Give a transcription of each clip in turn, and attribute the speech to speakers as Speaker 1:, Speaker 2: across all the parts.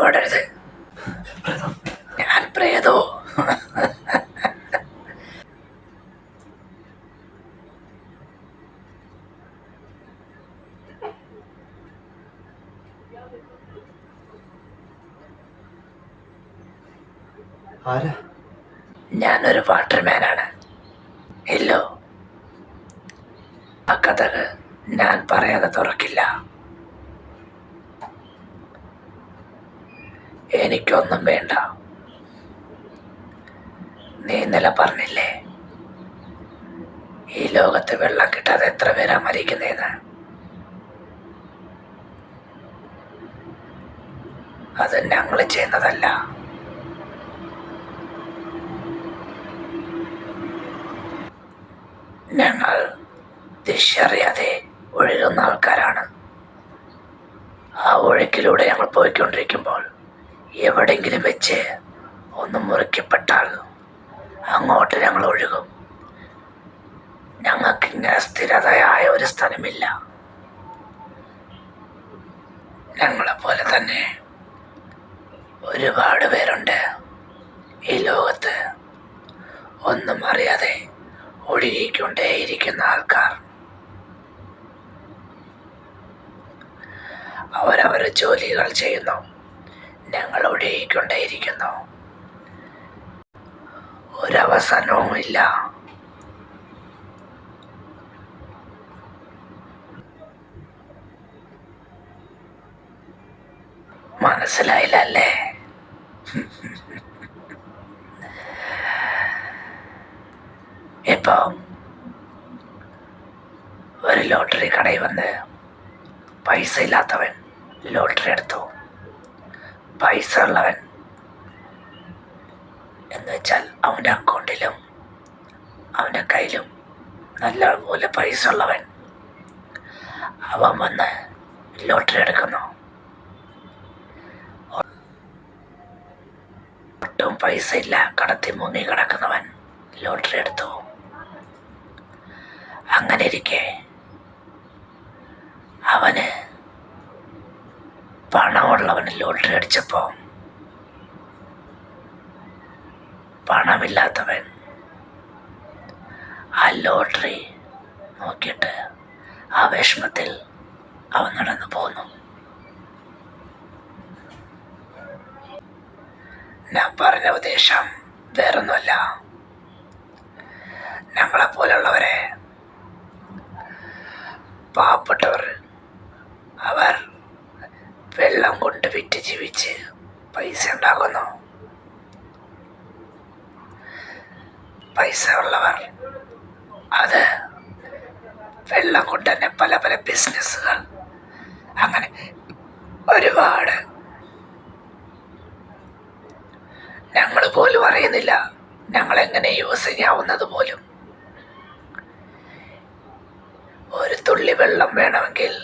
Speaker 1: ഓടരുത്, ഞാൻ പ്രേതോ? ഞാനൊരു വാട്ടർമാനാണ്. ഇല്ലോ, ആ കഥകൾ ഞാൻ പറയാതെ തുറക്കില്ല. എനിക്കൊന്നും വേണ്ട. നീ ഇന്നലെ പറഞ്ഞില്ലേ ഈ ലോകത്ത് വെള്ളം കിട്ടാതെ എത്ര പേരാ മരിക്കുന്നതെന്ന്? അത് ഞങ്ങൾ ചെയ്യുന്നതല്ല. ഞങ്ങൾ ദിശറിയാതെ ഒഴുകുന്ന ആൾക്കാരാണ്. ആ ഒഴുക്കിലൂടെ ഞങ്ങൾ പോയിക്കൊണ്ടിരിക്കുമ്പോൾ എവിടെയെങ്കിലും വെച്ച് ഒന്ന് മുറിക്കപ്പെട്ടാൽ അങ്ങോട്ട് ഞങ്ങൾ ഒഴുകും. ഞങ്ങൾക്കിങ്ങനെ സ്ഥിരതയായ ഒരു സ്ഥലമില്ല. ഞങ്ങളെപ്പോലെ തന്നെ ഒരുപാട് പേരുണ്ട് ഈ ലോകത്ത്. ഒന്നും അറിയാതെ ഒഴുകിക്കൊണ്ടേയിരിക്കുന്ന ആൾക്കാർ. അവരവരുടെ ജോലികൾ ചെയ്യുന്നു, ഞങ്ങൾ ഒഴുകിക്കൊണ്ടേയിരിക്കുന്നു. ഒരവസാനവുമില്ല. മനസ്സിലായില്ലല്ലേ? ഇപ്പൊ ഒരു ലോട്ടറി കടയിൽ വന്ന് പൈസ ഇല്ലാത്തവൻ ലോട്ടറി എടുത്തു. പൈസ ഉള്ളവൻ എന്ന് വെച്ചാൽ അവൻ്റെ അക്കൗണ്ടിലും അവൻ്റെ കയ്യിലും നല്ലപോലെ പൈസ ഉള്ളവൻ അവൻ വന്ന് ലോട്ടറി എടുക്കുന്നു. ഒട്ടും പൈസ ഇല്ല, കടത്തി മുങ്ങി കിടക്കുന്നവൻ ലോട്ടറി എടുത്തു. അങ്ങനെ ഇരിക്കെ അവന് പണമുള്ളവന് ലോട്ടറി അടിച്ചപ്പോ പണമില്ലാത്തവൻ ആ ലോട്ടറി നോക്കിയിട്ട് ആ വിഷമത്തിൽ അവൻ നടന്നു പോന്നു. ഞാൻ പറഞ്ഞ ഉദ്ദേശം വേറൊന്നുമല്ല. ഞങ്ങളെപ്പോലുള്ളവരെ, പാവപ്പെട്ടവർ, അവർ വെള്ളം കൊണ്ട് വിറ്റ് ജീവിച്ച് പൈസ ഉണ്ടാക്കുന്നു. പൈസ ഉള്ളവർ അത് വെള്ളം കൊണ്ട് തന്നെ പല പല ബിസിനസ്സുകൾ, അങ്ങനെ ഒരുപാട്. ഞങ്ങൾ പോലും അറിയുന്നില്ല ഞങ്ങളെങ്ങനെ യൂസ് ചെയ്യാവുന്നത് പോലും. ഒരു തുള്ളി വെള്ളം വേണമെങ്കിൽ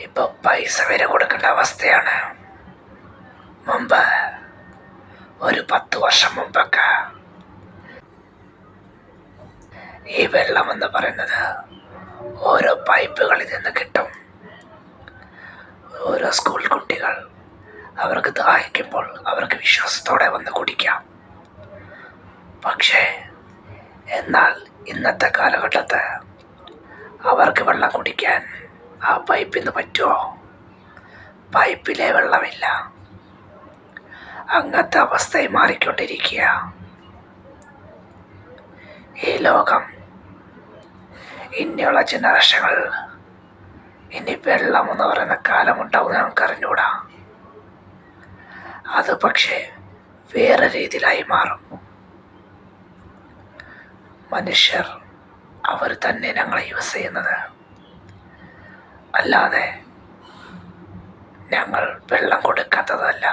Speaker 1: ഇപ്പൊ പൈസ വരെ കൊടുക്കേണ്ട അവസ്ഥയാണ്. മുമ്പ് ഒരു 10 വർഷം മുമ്പൊക്കെ ഈ വെള്ളം എന്ന് പറയുന്നത് ഓരോ പൈപ്പുകളിൽ നിന്ന് കിട്ടും. ഓരോ സ്കൂൾ കുട്ടികൾ അവർക്ക് ദാഹിക്കുമ്പോൾ അവർക്ക് വിശ്വാസത്തോടെ വന്ന് കുടിക്കാം. പക്ഷേ എന്നാൽ ഇന്നത്തെ കാലഘട്ടത്ത് അവർക്ക് വെള്ളം കുടിക്കാൻ ആ പൈപ്പിൽ നിന്ന് പറ്റുമോ? പൈപ്പിലെ വെള്ളമില്ല. അങ്ങനത്തെ അവസ്ഥയിൽ മാറിക്കൊണ്ടിരിക്കുക ഈ ലോകം. ഇനിയുള്ള ജനറേഷനുകൾ ഇനി വെള്ളം എന്ന് പറയുന്ന കാലമുണ്ടാവും നമുക്ക് അറിഞ്ഞൂടാ. അത് പക്ഷേ വേറെ രീതിയിലായി മാറും. മനുഷ്യർ അവർ തന്നെ ഞങ്ങളെ യൂസ് ചെയ്യുന്നത്, അല്ലാതെ ഞങ്ങൾ വെള്ളം കൊടുക്കാത്തതല്ല.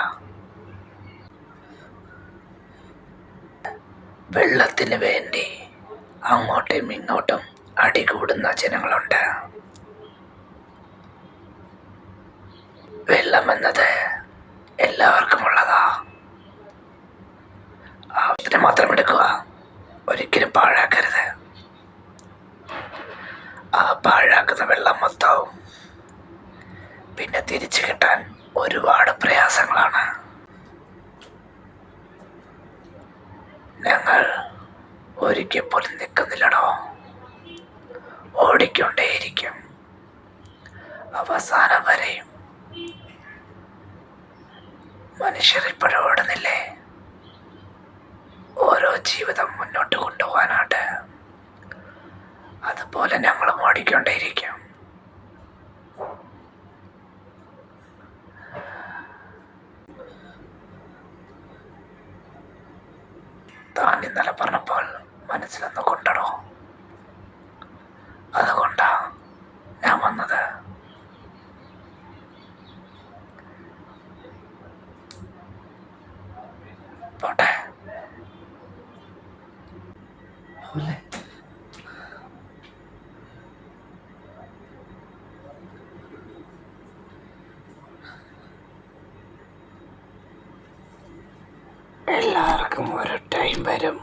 Speaker 1: വെള്ളത്തിന് വേണ്ടി അങ്ങോട്ടും ഇങ്ങോട്ടും അടികൂടുന്ന ജനങ്ങളുണ്ട്. വെള്ളം എന്നത് എല്ലാവർക്കും ഉള്ളതാ. ആവശ്യത്തിന് മാത്രം എടുക്കുക, ഒരിക്കലും പാഴാക്കരുത്. ആ പാഴാക്കുന്ന വെള്ളം മൊത്തവും പിന്നെ തിരിച്ചു കിട്ടാൻ ഒരുപാട് പ്രയാസങ്ങളാണ്. ഞങ്ങൾ ഒരിക്കൽ പോലും നിൽക്കുന്നില്ലടോ. ഓടിക്കൊണ്ടേയിരിക്കും അവസാനം വരെയും. മനുഷ്യർ ഇപ്പോഴും ഓടുന്നില്ലേ? ഓരോ ജീവിതം മുന്നോട്ട് കൊണ്ടുപോകാനായിട്ട്. അതുപോലെ ഞങ്ങളും ഓടിക്കൊണ്ടേയിരിക്കും. താൻ ഇന്നലെ പറഞ്ഞപ്പോൾ മനസ്സിലൊന്ന് കൊണ്ടടോ. അതുകൊണ്ടാ ഞാൻ വന്നത്. പോട്ടെ. എല്ലാവർക്കും ഒരു ടൈം വരും.